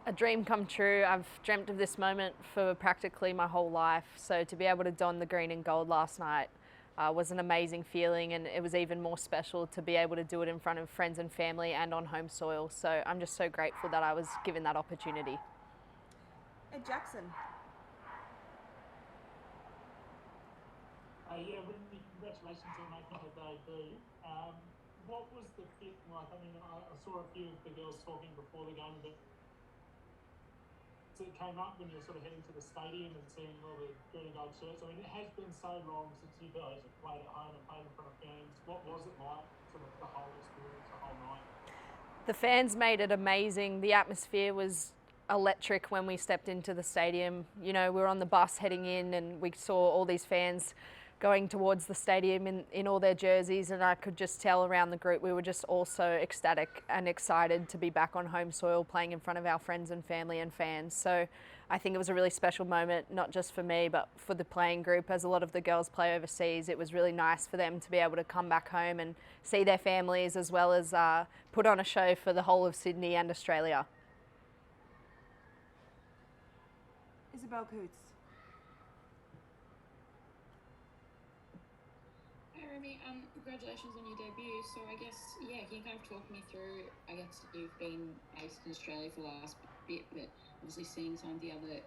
A dream come true. I've dreamt of this moment for practically my whole life. So to be able to don the green and gold last night was an amazing feeling, and it was even more special to be able to do it in front of friends and family and on home soil. So I'm just so grateful that I was given that opportunity. Ed Jackson. Yeah, Remy, congratulations on making the debut. What was the fit like? I mean, I saw a few of the girls talking before the game, but it came up when you were sort of heading to the stadium and seeing all the green and gold shirts. I mean, it has been so long since you guys have played at home and played in front of fans. What was it like, sort of the whole experience, the whole night? The fans made it amazing. The atmosphere was electric when we stepped into the stadium. You know, we were on the bus heading in and we saw all these fans going towards the stadium in all their jerseys, and I could just tell around the group we were just all so ecstatic and excited to be back on home soil playing in front of our friends and family and fans. So I think it was a really special moment, not just for me but for the playing group. As a lot of the girls play overseas, it was really nice for them to be able to come back home and see their families, as well as put on a show for the whole of Sydney and Australia. Isabel Coots. Hi Remy, congratulations on your debut. So I guess, yeah, can you kind of talk me through, I guess you've been based in Australia for the last bit, but obviously seeing some of the other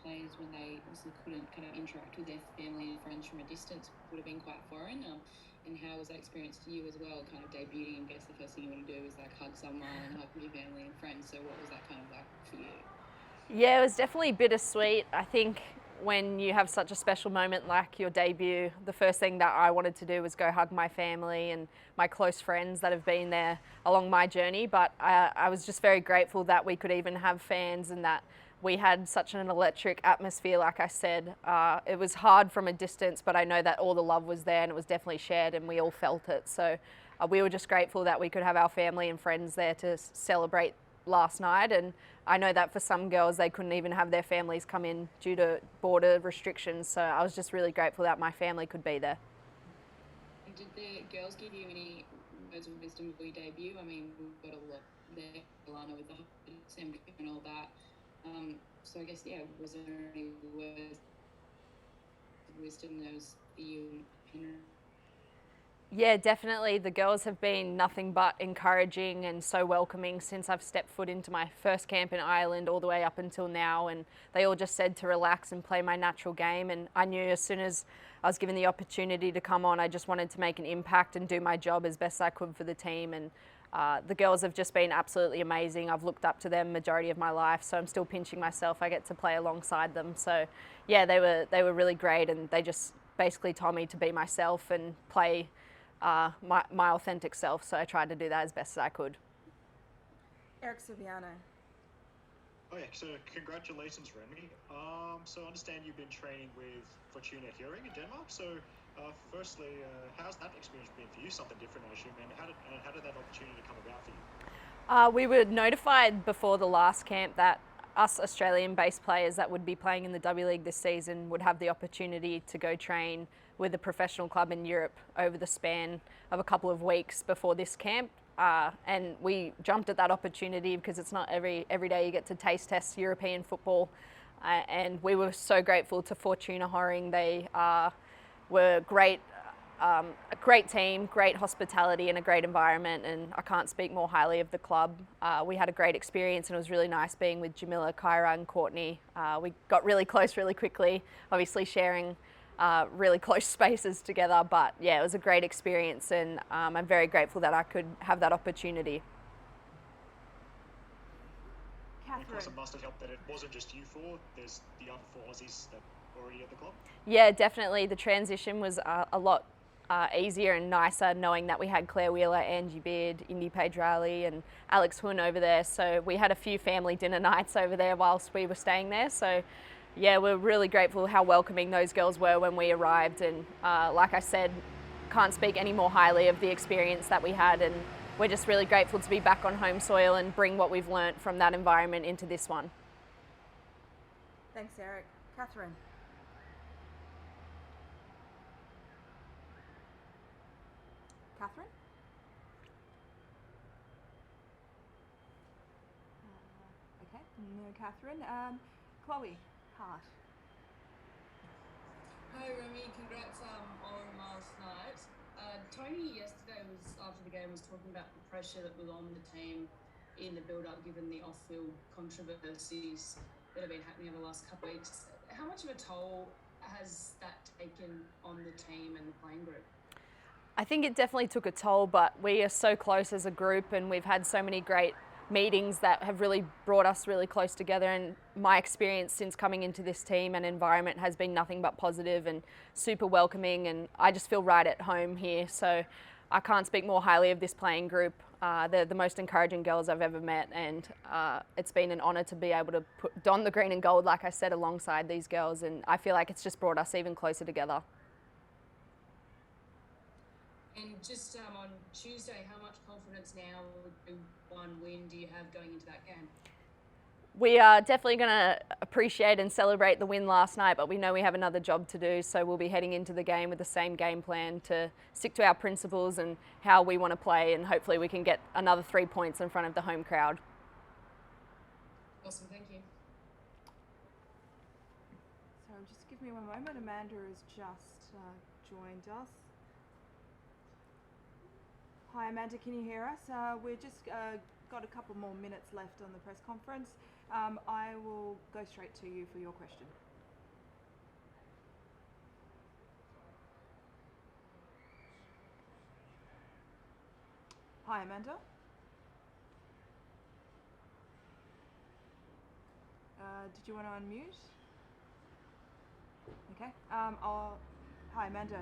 players when they obviously couldn't kind of interact with their family and friends from a distance would have been quite foreign. And how was that experience to you as well, kind of debuting, and guess the first thing you want to do is like hug someone and hug your family and friends. So what was that kind of like for you? Yeah, it was definitely bittersweet. I think when you have such a special moment like your debut, the first thing that I wanted to do was go hug my family and my close friends that have been there along my journey. But I was just very grateful that we could even have fans and that we had such an electric atmosphere. Like I said, it was hard from a distance, but I know that all the love was there and it was definitely shared and we all felt it. So we were just grateful that we could have our family and friends there to celebrate last night. And I know that for some girls they couldn't even have their families come in due to border restrictions, so I was just really grateful that my family could be there. And did the girls give you any words of wisdom before your debut? I mean, we've got a lot there, Alana, with the Sam and all that. So I guess, yeah, was there any words of wisdom that was for you and Henry? Yeah, definitely. The girls have been nothing but encouraging and so welcoming since I've stepped foot into my first camp in Ireland all the way up until now. And they all just said to relax and play my natural game. And I knew as soon as I was given the opportunity to come on, I just wanted to make an impact and do my job as best I could for the team. And the girls have just been absolutely amazing. I've looked up to them majority of my life, so I'm still pinching myself. I get to play alongside them. So yeah, they were really great, and they just basically told me to be myself and play my authentic self, so I tried to do that as best as I could. Eric Siviano. Oh yeah, so congratulations, Remy. So I understand you've been training with Fortuna Hearing in Denmark. So, firstly, how's that experience been for you? Something different, I assume. And how did that opportunity come about for you? We were notified before the last camp that us Australian-based players that would be playing in the W League this season would have the opportunity to go train with a professional club in Europe over the span of a couple of weeks before this camp. And we jumped at that opportunity because it's not every day you get to taste test European football. And we were so grateful to Fortuna Horing. They were great. A great team, great hospitality and a great environment, and I can't speak more highly of the club. We had a great experience and it was really nice being with Jamila, Kyra and Courtney. We got really close really quickly, obviously sharing really close spaces together, but yeah, it was a great experience, and I'm very grateful that I could have that opportunity. And of course, it must have helped that it wasn't just you four. There's the other four Aussies that are already at the club. Yeah, definitely. The transition was a lot easier and nicer knowing that we had Claire Wheeler, Angie Beard, Indy Page Riley and Alex Hoon over there. So we had a few family dinner nights over there whilst we were staying there. So yeah, we're really grateful how welcoming those girls were when we arrived. And like I said, can't speak any more highly of the experience that we had. And we're just really grateful to be back on home soil and bring what we've learnt from that environment into this one. Thanks, Eric. Catherine. Catherine? Okay, No, Catherine. Chloe Hart. Hi Remy, congrats on last night. Tony yesterday after the game was talking about the pressure that was on the team in the build-up, given the off-field controversies that have been happening over the last couple of weeks. How much of a toll has that taken on the team and the playing group? I think it definitely took a toll, but we are so close as a group and we've had so many great meetings that have really brought us really close together, and my experience since coming into this team and environment has been nothing but positive and super welcoming, and I just feel right at home here. So I can't speak more highly of this playing group. They're the most encouraging girls I've ever met, and it's been an honour to be able to don the green and gold, like I said, alongside these girls, and I feel like it's just brought us even closer together. And just on Tuesday, how much confidence now with one win do you have going into that game? We are definitely going to appreciate and celebrate the win last night, but we know we have another job to do, so we'll be heading into the game with the same game plan to stick to our principles and how we want to play, and hopefully we can get another 3 points in front of the home crowd. Awesome, thank you. So just give me one moment. Amanda has just joined us. Hi Amanda, can you hear us? We're just got a couple more minutes left on the press conference. I will go straight to you for your question. Hi Amanda. Did you want to unmute? Okay. Hi Amanda.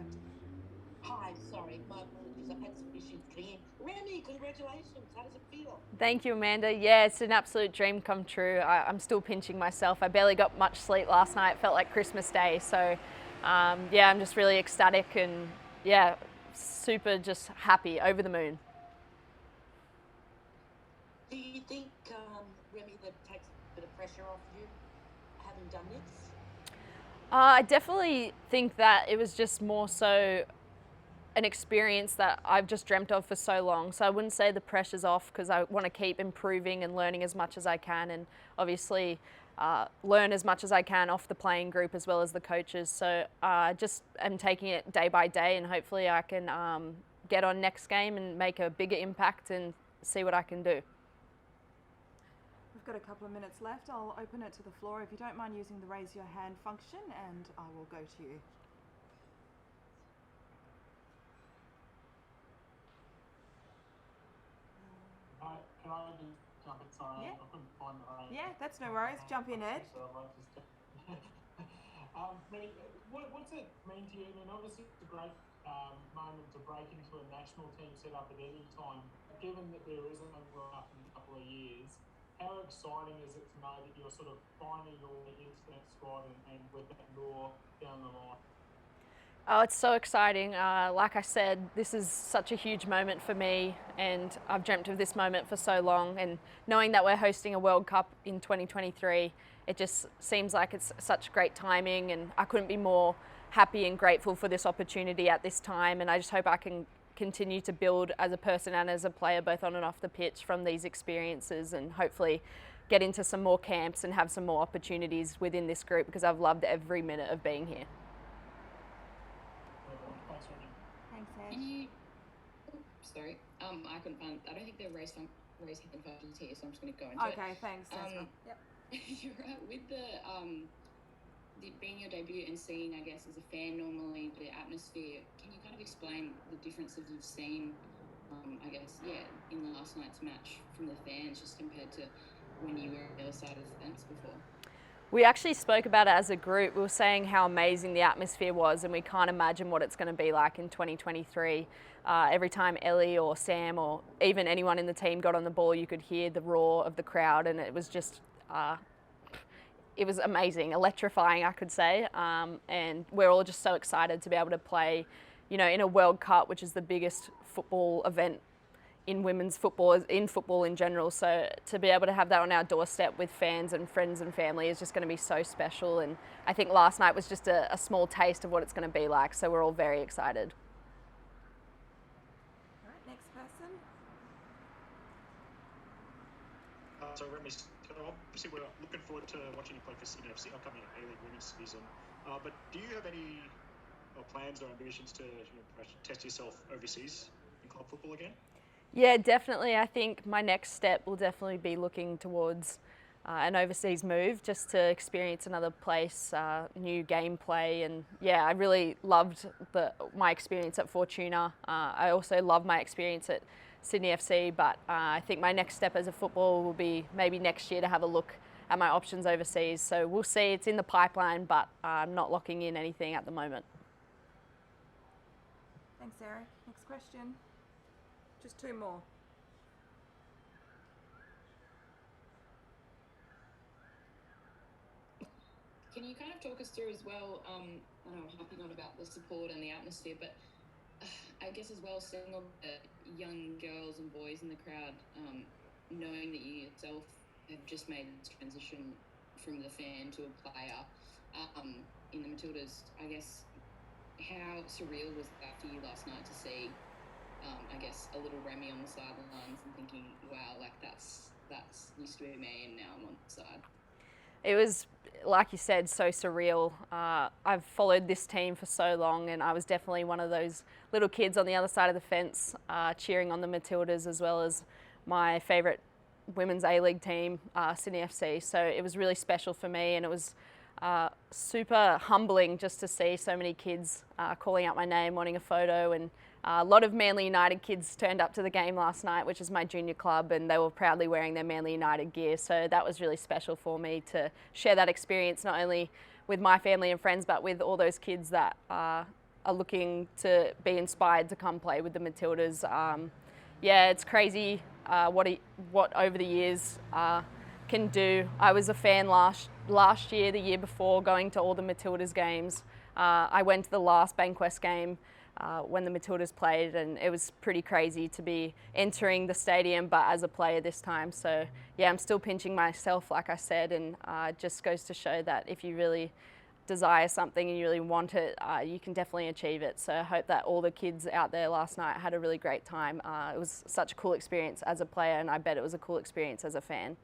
Hi, sorry, my apologies. I've had some issues getting in. Remy, congratulations. How does it feel? Thank you, Amanda. Yeah, it's an absolute dream come true. I'm still pinching myself. I barely got much sleep last night. It felt like Christmas Day. So, yeah, I'm just really ecstatic and, yeah, super just happy, over the moon. Do you think, Remy, that takes a bit of pressure off you, having done this? I definitely think that it was just more so an experience that I've just dreamt of for so long. So I wouldn't say the pressure's off, because I want to keep improving and learning as much as I can, and obviously learn as much as I can off the playing group as well as the coaches. So just am taking it day by day, and hopefully I can get on next game and make a bigger impact and see what I can do. We've got a couple of minutes left. I'll open it to the floor. If you don't mind using the raise your hand function, and I will go to you. Can I just jump in? Sorry, Yeah. I couldn't find the right. Yeah, that's no worries. Jump in, Ed. What's it mean to you? I mean, obviously it's a great moment to break into a national team set up at any time. Given that there isn't one growing up in a couple of years, how exciting is it to know that you're sort of finding your way into that squad and with that more down the line? Oh, it's so exciting. Like I said, this is such a huge moment for me, and I've dreamt of this moment for so long, and knowing that we're hosting a World Cup in 2023, it just seems like it's such great timing, and I couldn't be more happy and grateful for this opportunity at this time, and I just hope I can continue to build as a person and as a player, both on and off the pitch, from these experiences, and hopefully get into some more camps and have some more opportunities within this group, because I've loved every minute of being here. Thanks, Ed. Can you? Sorry, I couldn't find. I don't think they're raised hand functions here, so I'm just going to go into it. Okay, thanks. Yep. You're right. With the being your debut and seeing, I guess, as a fan normally the atmosphere. Can you kind of explain the differences you've seen? I guess, yeah, in last night's match from the fans, just compared to when you were on the other side of the fence before. We actually spoke about it as a group. We were saying how amazing the atmosphere was, and we can't imagine what it's going to be like in 2023. Every time Ellie or Sam or even anyone in the team got on the ball, you could hear the roar of the crowd, and it was just, it was amazing, electrifying, I could say. And we're all just so excited to be able to play, you know, in a World Cup, which is the biggest football event in women's football, in football in general. So to be able to have that on our doorstep with fans and friends and family is just going to be so special. And I think last night was just a small taste of what it's going to be like. So we're all very excited. All right, next person. So Remy, can obviously we're looking forward to watching you play for Sydney FC upcoming A-League women's season. But do you have any plans or ambitions to perhaps test yourself overseas in club football again? Yeah, definitely. I think my next step will definitely be looking towards an overseas move just to experience another place, new gameplay, and yeah, I really loved my experience at Fortuna. I also love my experience at Sydney FC, but I think my next step as a footballer will be maybe next year to have a look at my options overseas. So we'll see. It's in the pipeline, but I'm not locking in anything at the moment. Thanks, Eric. Next question. Just two more. Can you kind of talk us through as well, I know I'm harping on about the support and the atmosphere, but I guess as well, seeing all the young girls and boys in the crowd, knowing that you yourself have just made this transition from the fan to a player in the Matildas, I guess, how surreal was that for you last night to see, I guess, a little Remy on the sidelines and thinking, wow, like that's used to be me and now I'm on the side? It was, like you said, so surreal. I've followed this team for so long, and I was definitely one of those little kids on the other side of the fence cheering on the Matildas, as well as my favourite women's A-League team, Sydney FC. So it was really special for me, and it was super humbling just to see so many kids calling out my name, wanting a photo, and a lot of Manly United kids turned up to the game last night, which is my junior club, and they were proudly wearing their Manly United gear. So that was really special for me to share that experience, not only with my family and friends, but with all those kids that are looking to be inspired to come play with the Matildas. Yeah, it's crazy what over the years can do. I was a fan last year, the year before, going to all the Matildas games. I went to the last Bankwest game when the Matildas played, and it was pretty crazy to be entering the stadium, but as a player this time. So yeah, I'm still pinching myself, like I said, and it just goes to show that if you really desire something and you really want it, you can definitely achieve it. So I hope that all the kids out there last night had a really great time. It was such a cool experience as a player, and I bet it was a cool experience as a fan.